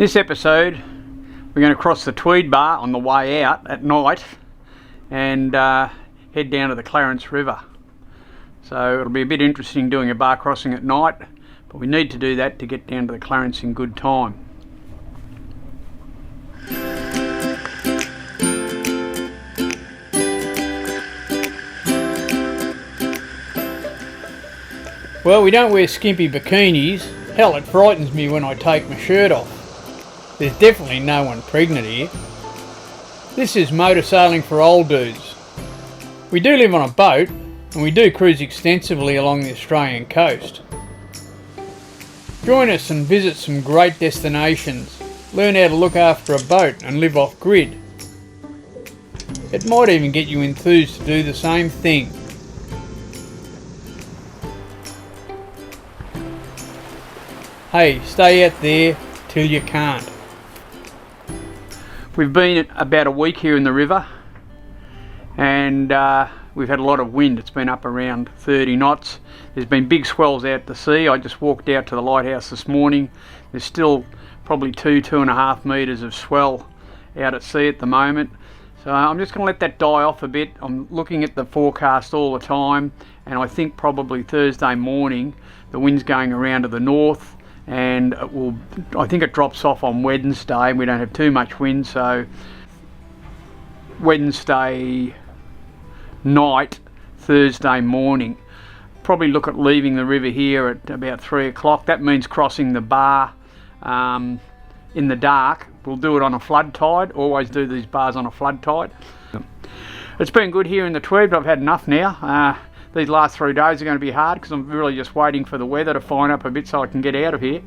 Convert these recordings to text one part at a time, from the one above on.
This episode we're going to cross the Tweed bar on the way out at night and head down to the Clarence River. So it'll be a bit interesting doing a bar crossing at night, but we need to do that to get down to the Clarence in good time. Well, we don't wear skimpy bikinis. Hell, it frightens me when I take my shirt off. There's definitely no one pregnant here. This is motor sailing for old dudes. We do live on a boat and we do cruise extensively along the Australian coast. Join us and visit some great destinations. Learn how to look after a boat and live off grid. It might even get you enthused to do the same thing. Hey, stay out there till you can't. We've been about a week here in the river and we've had a lot of wind. It's been up around 30 knots. There's been big swells out to sea. I just walked out to the lighthouse this morning. There's still probably 2.5 metres of swell out at sea at the moment. So I'm just going to let that die off a bit. I'm looking at the forecast all the time and I think probably Thursday morning the wind's going around to the north, and I think it drops off on Wednesday. We don't have too much wind, so Wednesday night, Thursday morning. Probably look at leaving the river here at about 3 o'clock. That means crossing the bar in the dark. We'll do it on a flood tide. Always do these bars on a flood tide. It's been good here in the Tweed, but I've had enough now. These last 3 days are going to be hard because I'm really just waiting for the weather to fine up a bit so I can get out of here.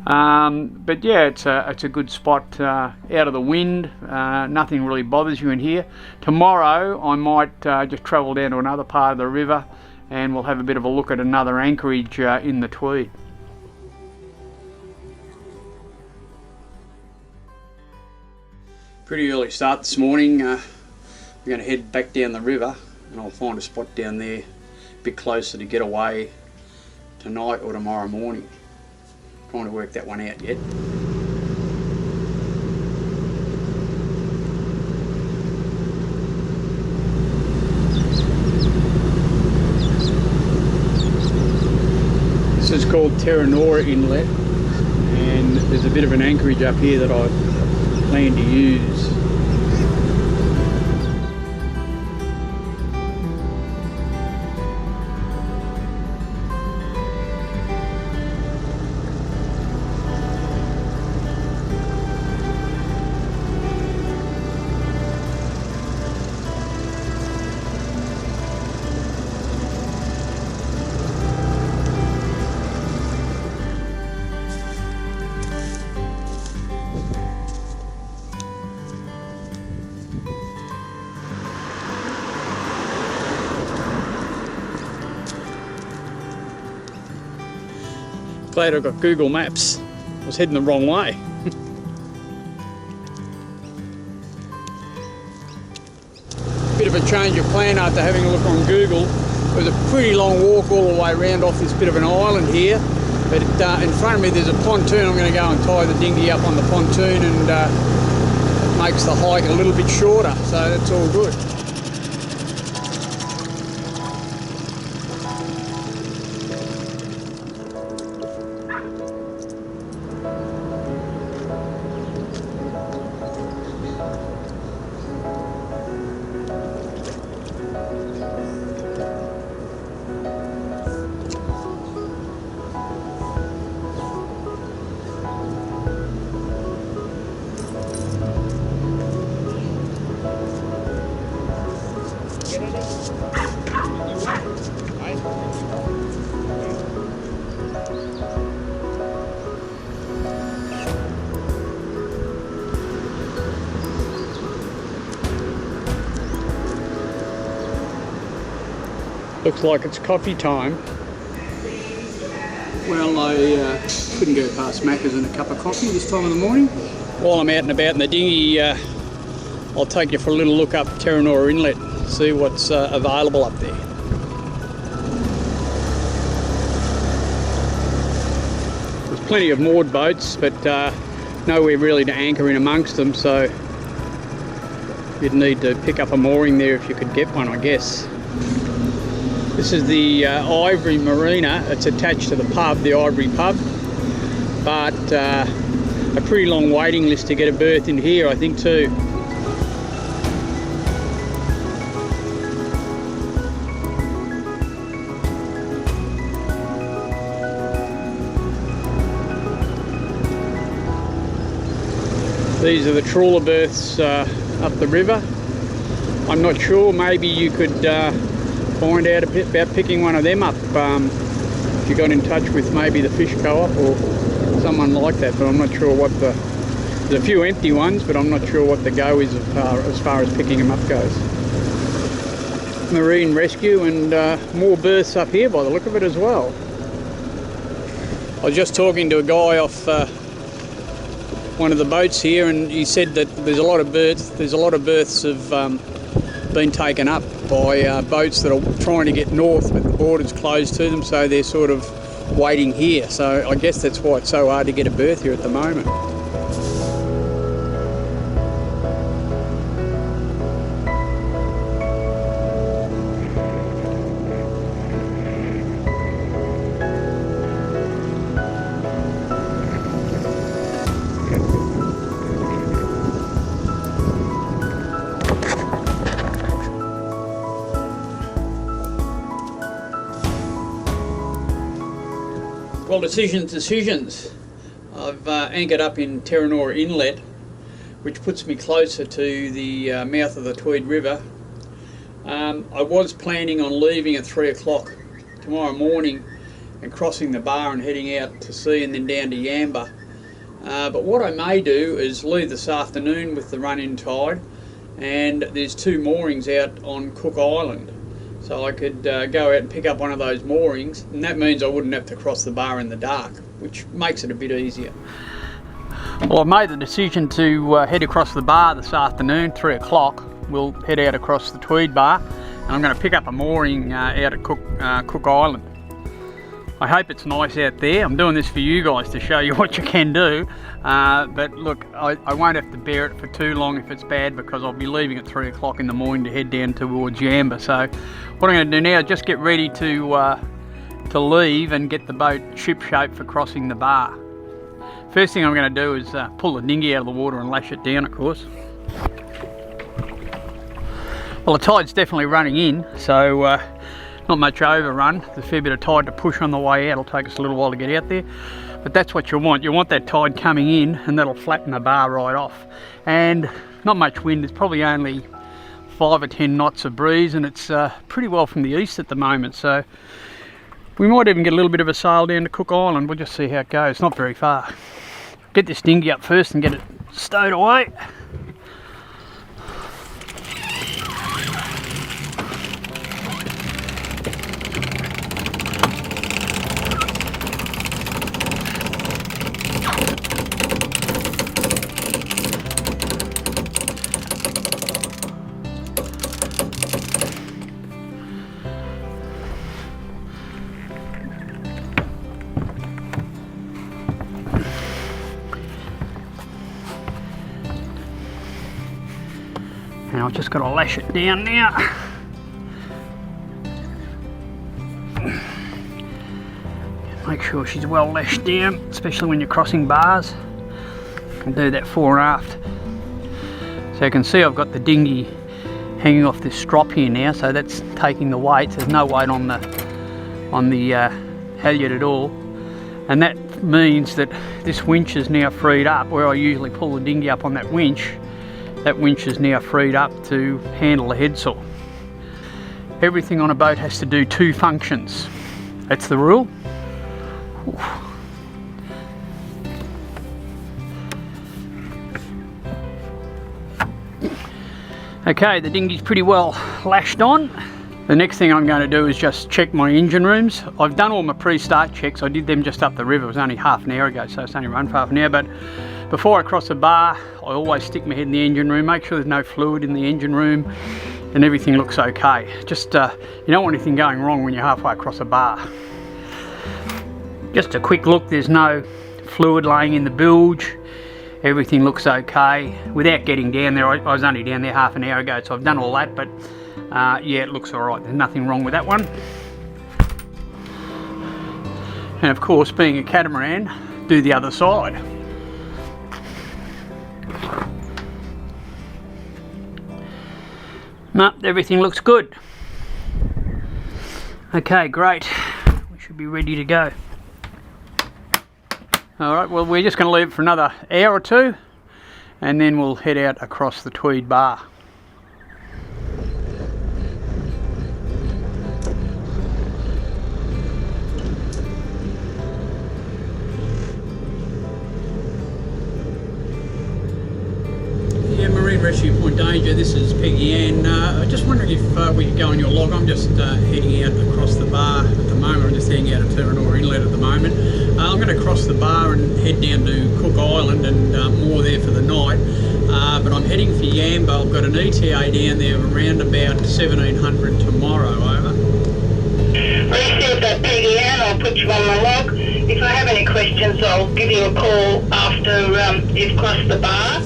But yeah, it's a good spot out of the wind. Nothing really bothers you in here. Tomorrow I might just travel down to another part of the river and we'll have a bit of a look at another anchorage in the Tweed. Pretty early start this morning. We're going to head back down the river and I'll find a spot down there a bit closer to get away tonight or tomorrow morning. Trying to work that one out yet. This is called Terra Nora Inlet and there's a bit of an anchorage up here that I plan to use. Glad I've got Google Maps. I was heading the wrong way. Bit of a change of plan after having a look on Google. It was a pretty long walk all the way around off this bit of an island here, but in front of me there's a pontoon. I'm going to go and tie the dinghy up on the pontoon and it makes the hike a little bit shorter, so that's all good. Looks like it's coffee time. Well, I couldn't go past Macca's and a cup of coffee this time of the morning. While I'm out and about in the dinghy, I'll take you for a little look up Terra Nora Inlet, see what's available up there. There's plenty of moored boats, but nowhere really to anchor in amongst them, so you'd need to pick up a mooring there if you could get one, I guess. This is the Ivory Marina. It's attached to the pub, the Ivory pub, but a pretty long waiting list to get a berth in here, I think, too. These are the trawler berths up the river. I'm not sure, maybe you could find out a bit about picking one of them up if you got in touch with maybe the fish co-op or someone like that, but I'm not sure what there's a few empty ones, but I'm not sure what the go is as far as picking them up goes. Marine rescue, and more berths up here by the look of it as well. I was just talking to a guy off one of the boats here, and he said that there's a lot of berths. There's a lot of berths have been taken up by boats that are trying to get north, but the border's closed to them, so they're sort of waiting here. So I guess that's why it's so hard to get a berth here at the moment. Well, decisions. I've anchored up in Terra Nora Inlet, which puts me closer to the mouth of the Tweed River. I was planning on leaving at 3 o'clock tomorrow morning and crossing the bar and heading out to sea and then down to Yamba. But what I may do is leave this afternoon with the run-in tide, and there's 2 moorings out on Cook Island. So I could go out and pick up one of those moorings, and that means I wouldn't have to cross the bar in the dark, which makes it a bit easier. Well, I've made the decision to head across the bar this afternoon, 3 o'clock. We'll head out across the Tweed bar, and I'm going to pick up a mooring out at Cook Island. I hope it's nice out there. I'm doing this for you guys to show you what you can do. But look, I won't have to bear it for too long if it's bad, because I'll be leaving at 3 o'clock in the morning to head down towards Yamba. So what I'm going to do now is just get ready to leave and get the boat ship shape for crossing the bar. First thing I'm going to do is pull the dinghy out of the water and lash it down, of course. Well, the tide's definitely running in, so not much overrun. There's a fair bit of tide to push on the way out. It'll take us a little while to get out there, but that's what you want. You want that tide coming in, and that'll flatten the bar right off. And not much wind. There's probably only 5 or 10 knots of breeze, and it's pretty well from the east at the moment, so we might even get a little bit of a sail down to Cook Island. We'll just see how it goes. It's not very far. Get this dinghy up first and get it stowed away. And I've just got to lash it down now. Make sure she's well lashed down, especially when you're crossing bars. You can do that fore and aft. So you can see I've got the dinghy hanging off this strop here now, so that's taking the weight. There's no weight on the halyard at all, and that means that this winch is now freed up. Where I usually pull the dinghy up on that winch is now freed up to handle the headsail. Everything on a boat has to do 2 functions. That's the rule. Okay, the dinghy's pretty well lashed on. The next thing I'm going to do is just check my engine rooms. I've done all my pre-start checks. I did them just up the river. It was only half an hour ago, so it's only run for half an hour. But before I cross the bar, I always stick my head in the engine room, make sure there's no fluid in the engine room, and everything looks okay. Just, you don't want anything going wrong when you're halfway across a bar. Just a quick look, there's no fluid laying in the bilge. everything looks okay. Without getting down there, I was only down there half an hour ago, so I've done all that, but yeah, it looks alright. There's nothing wrong with that one. And of course, being a catamaran, do the other side. No, everything looks good. Okay, great. We should be ready to go. Alright, well, we're just going to leave it for another hour or two, and then we'll head out across the Tweed bar. Rescue Point Danger, this is Peggy-Anne. I just wondering if we could go on your log. I'm just heading out across the bar at the moment. I'm just heading out of Terra Nora Inlet at the moment. I'm going to cross the bar and head down to Cook Island and moor there for the night. But I'm heading for Yamba. I've got an ETA down there around about 1700 tomorrow. Over. Received that, Peggy-Anne. I'll put you on my log. If I have any questions, I'll give you a call after you've crossed the bar.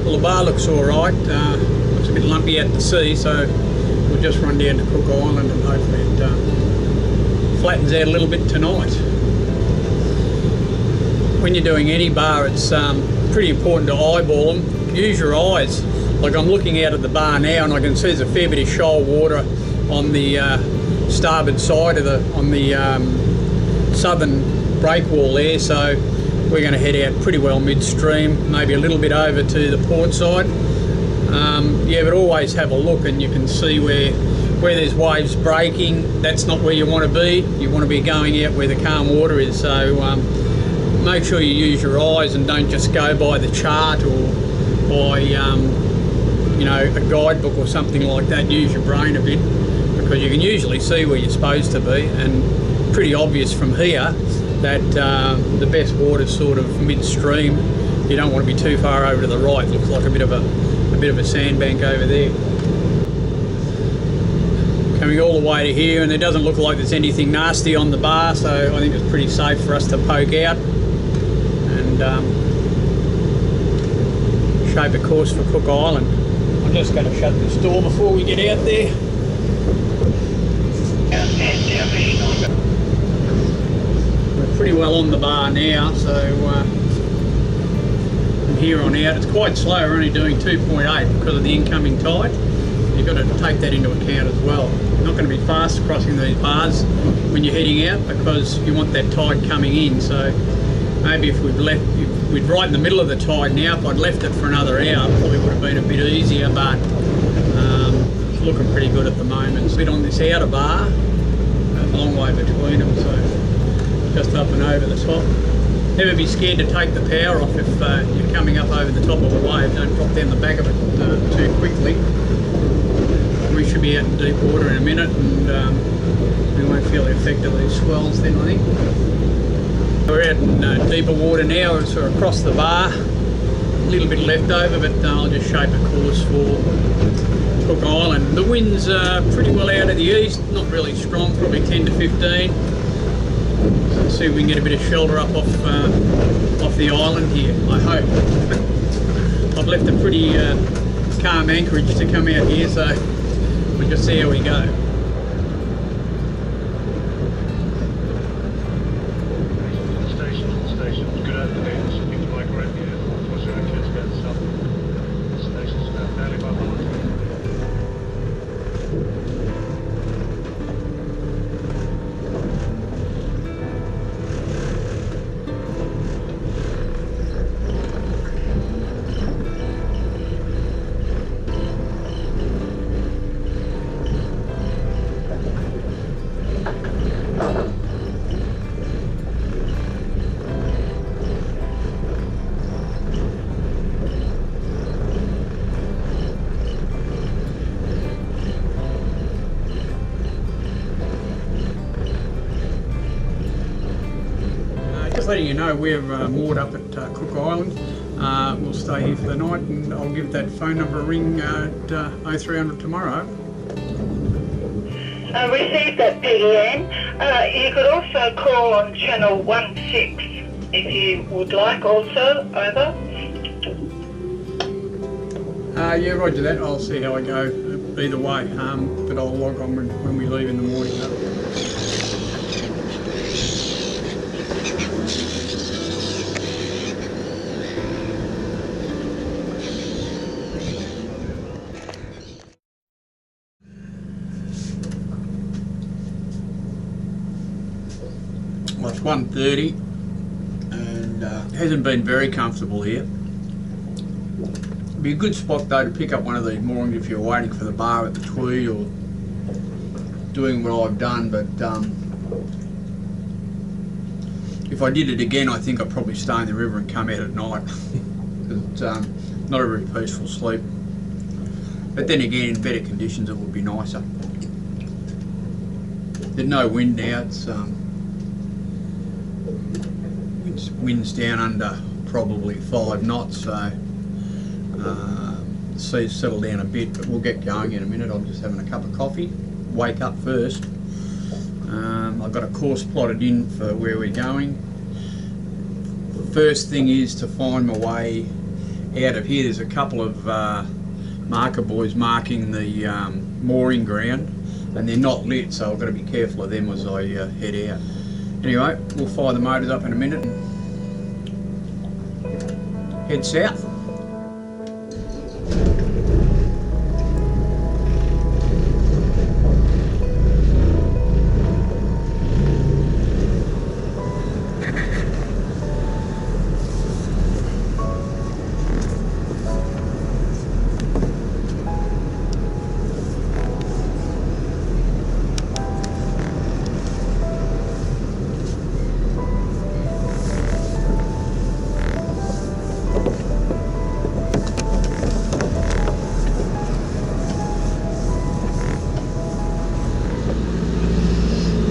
Well, the bar looks alright. Looks a bit lumpy at the sea, so we'll just run down to Cook Island and hopefully it flattens out a little bit tonight. When you're doing any bar, it's pretty important to eyeball them. Use your eyes. Like I'm looking out at the bar now and I can see there's a fair bit of shoal water on the starboard side of on the southern breakwall there, so we're going to head out pretty well midstream, maybe a little bit over to the port side. Yeah, but always have a look and you can see where there's waves breaking. That's not where you want to be. You want to be going out where the calm water is. So make sure you use your eyes and don't just go by the chart or by you know, a guidebook or something like that. Use your brain a bit, because you can usually see where you're supposed to be, and pretty obvious from here that the best water's sort of midstream. You don't want to be too far over to the right. It looks like a bit of a sandbank over there. Coming all the way to here, and it doesn't look like there's anything nasty on the bar, so I think it's pretty safe for us to poke out and shape a course for Cook Island. I'm just going to shut this door before we get out there. We're pretty well on the bar now, so from here on out, it's quite slow. We're only doing 2.8 because of the incoming tide. You've got to take that into account as well. You're not going to be fast crossing these bars when you're heading out, because you want that tide coming in. So maybe if we'd right in the middle of the tide now, if I'd left it for another hour, it probably would have been a bit easier, but it's looking pretty good at the moment. It's a bit on this outer bar, a long way between them, so just up and over the top. Never be scared to take the power off if you're coming up over the top of a wave. Don't drop down the back of it too quickly. We should be out in deep water in a minute, and we won't feel the effect of these swells then, I think. We're out in deeper water now, and sort of across the bar. A little bit left over, but I'll just shape a course for Cook Island. The wind's pretty well out of the east, not really strong, probably 10 to 15. So let's see if we can get a bit of shelter up off the island here, I hope. I've left a pretty calm anchorage to come out here, so we'll just see how we go. Letting you know, we're moored up at Cook Island. we'll stay here for the night, and I'll give that phone number a ring at 0300 tomorrow. Received that, Peggy-Anne. You could also call on channel 16 if you would like also, over. Yeah, roger that. I'll see how I go either way, but I'll log on when we leave in the morning. Well, it's 1:30 and it hasn't been very comfortable here. It'd be a good spot though to pick up one of these moorings if you're waiting for the bar at the Tweed or doing what I've done, but if I did it again, I think I'd probably stay in the river and come out at night. It's not a very peaceful sleep, but then again in better conditions it would be nicer. There's no wind now. It's wind's down under probably 5 knots, so the sea's settled down a bit, but we'll get going in a minute. I'm just having a cup of coffee, wake up first. I've got a course plotted in for where we're going. First thing is to find my way out of here. There's a couple of marker buoys marking the mooring ground, and they're not lit, so I've got to be careful of them as I head out. Anyway, we'll fire the motors up in a minute and head south.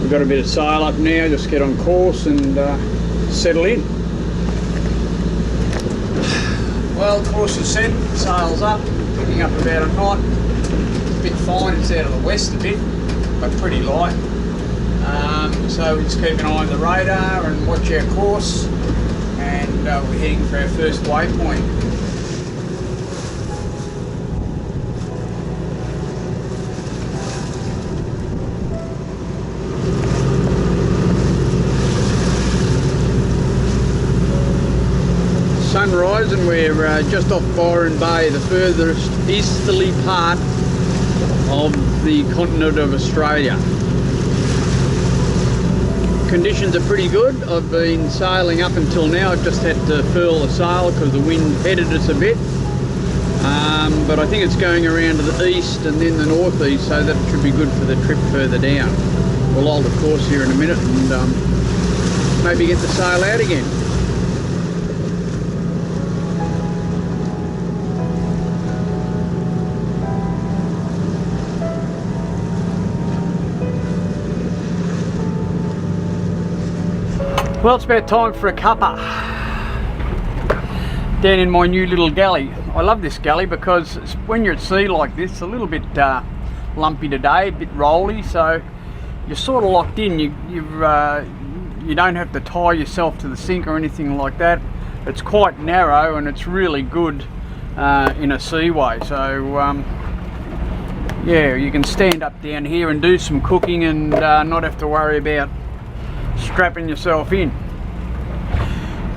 Got a bit of sail up now, just get on course and settle in. Well, course is set, sail's up, picking up about a knot. It's a bit fine, it's out of the west a bit, but pretty light. So we just keep an eye on the radar and watch our course, and we're heading for our first waypoint. Sunrise, and we're just off Byron Bay, the furthest easterly part of the continent of Australia. Conditions are pretty good. I've been sailing up until now. I've just had to furl the sail because the wind headed us a bit, but I think it's going around to the east and then the northeast, so that should be good for the trip further down. We'll hold the course here in a minute and maybe get the sail out again. Well, it's about time for a cuppa down in my new little galley. I love this galley because when you're at sea like this, it's a little bit lumpy today, a bit rolly, so you're sort of locked in. You don't have to tie yourself to the sink or anything like that. It's quite narrow and it's really good in a seaway. So yeah, you can stand up down here and do some cooking and not have to worry about strapping yourself in.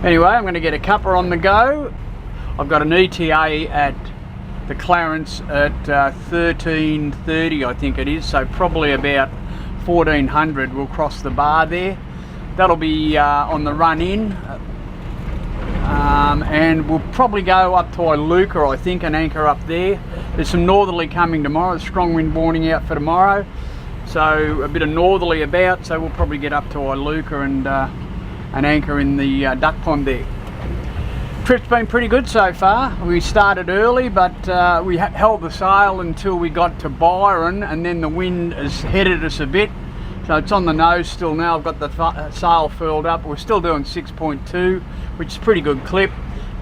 Anyway, I'm going to get a cuppa on the go. I've got an ETA at the Clarence at 13:30, I think it is, so probably about 1400 we'll cross the bar there. That'll be on the run in, and we'll probably go up to Iluka, I think, and anchor up there. There's some northerly coming tomorrow, strong wind warning out for tomorrow. So a bit of northerly about, so we'll probably get up to Iluka and anchor in the duck pond there. Trip's been pretty good so far. We started early, but we held the sail until we got to Byron, and then the wind has headed us a bit. So it's on the nose still now. I've got the sail furled up. We're still doing 6.2, which is a pretty good clip.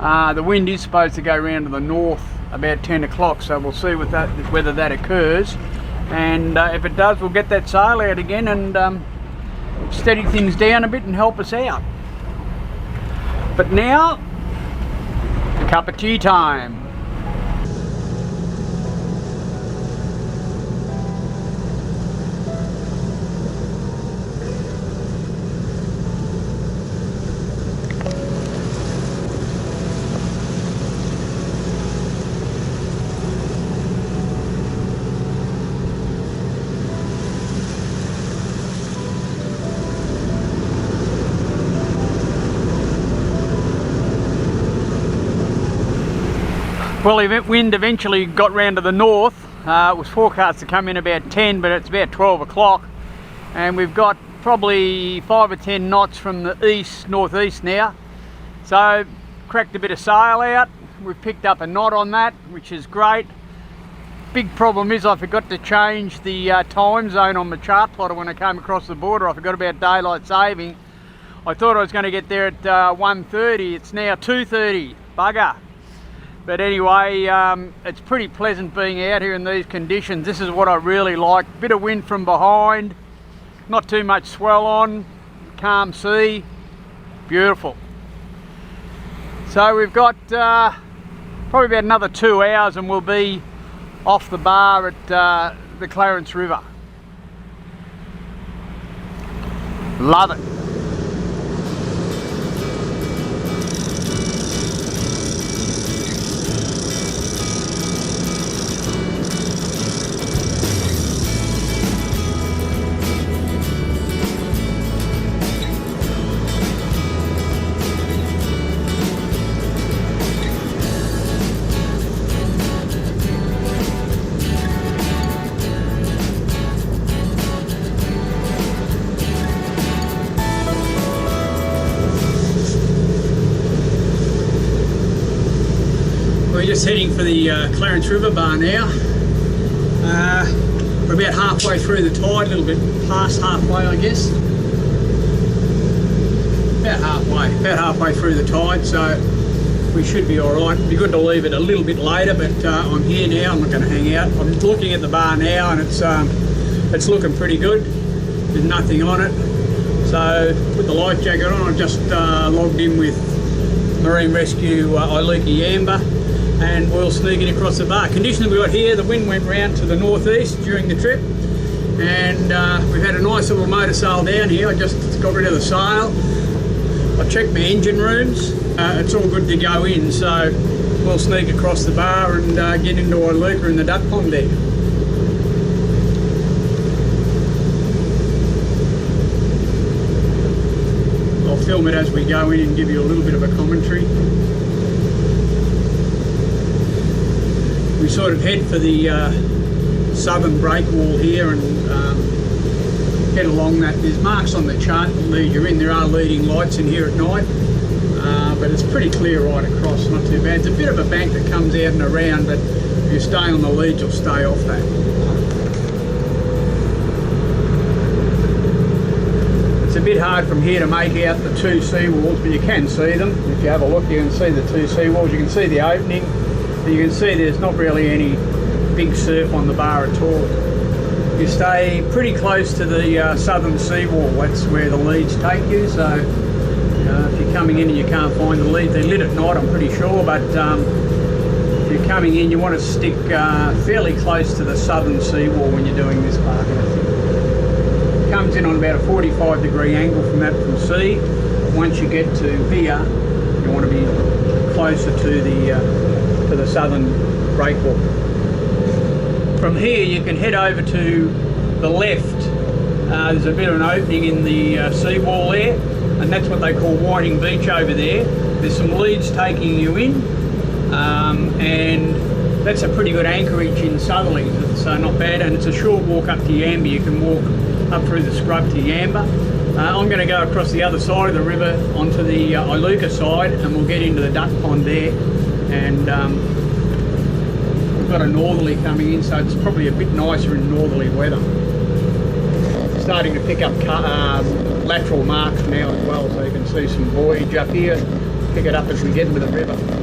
The wind is supposed to go round to the north about 10 o'clock, so we'll see with that, whether that occurs. And if it does, we'll get that sail out again and steady things down a bit and help us out. But now, a cup of tea time. Well, the wind eventually got round to the north. It was forecast to come in about 10, but it's about 12 o'clock. And we've got probably 5 or 10 knots from the east, northeast now. So, cracked a bit of sail out. We've picked up a knot on that, which is great. Big problem is I forgot to change the time zone on my chart plotter when I came across the border. I forgot about daylight saving. I thought I was going to get there at 1:30. It's now 2:30. Bugger. But anyway, it's pretty pleasant being out here in these conditions. This is what I really like. Bit of wind from behind, not too much swell on, calm sea, beautiful. So we've got probably about another 2 hours and we'll be off the bar at the Clarence River. Love it. We're just heading for the Clarence River bar now. We're about halfway through the tide, a little bit past halfway I guess. About halfway through the tide, so we should be alright. It'd be good to leave it a little bit later, but I'm here now, I'm not going to hang out. I'm looking at the bar now and it's looking pretty good. There's nothing on it. So put the life jacket on. I've just logged in with Marine Rescue Iluka Amber, and we'll sneak it across the bar. Conditions we got here, the wind went round to the northeast during the trip, and we've had a nice little motor sail down here. I just got rid of the sail. I checked my engine rooms. It's all good to go in, so we'll sneak across the bar and get into Iluka in the duck pond there. I'll film it as we go in and give you a little bit of a commentary. We sort of head for the southern breakwall here and head along that. There's marks on the chart that lead you in. There are leading lights in here at night, but it's pretty clear right across, not too bad. It's a bit of a bank that comes out and around, but if you stay on the leads, you'll stay off that. It's a bit hard from here to make out the two seawalls, but you can see them. If you have a look, you can see the two seawalls. You can see the opening. You can see there's not really any big surf on the bar at all. You stay pretty close to the southern seawall. That's where the leads take you. So if you're coming in and you can't find the lead, they're lit at night, I'm pretty sure. But if you're coming in, you want to stick fairly close to the southern seawall when you're doing this part. It comes in on about a 45-degree angle from sea. Once you get to here, you want to be closer to the southern breakwall. From here you can head over to the left. There's a bit of an opening in the seawall there, and that's what they call Whiting Beach over there. There's some leads taking you in, and that's a pretty good anchorage in southerlies, so not bad, and it's a short walk up to Yamba. You can walk up through the scrub to Yamba. I'm going to go across the other side of the river onto the Iluka side, and we'll get into the duck pond there. And we've got a northerly coming in, so it's probably a bit nicer in northerly weather. Starting to pick up lateral marks now as well, so you can see some buoyage up here. pick it up as we get into the river.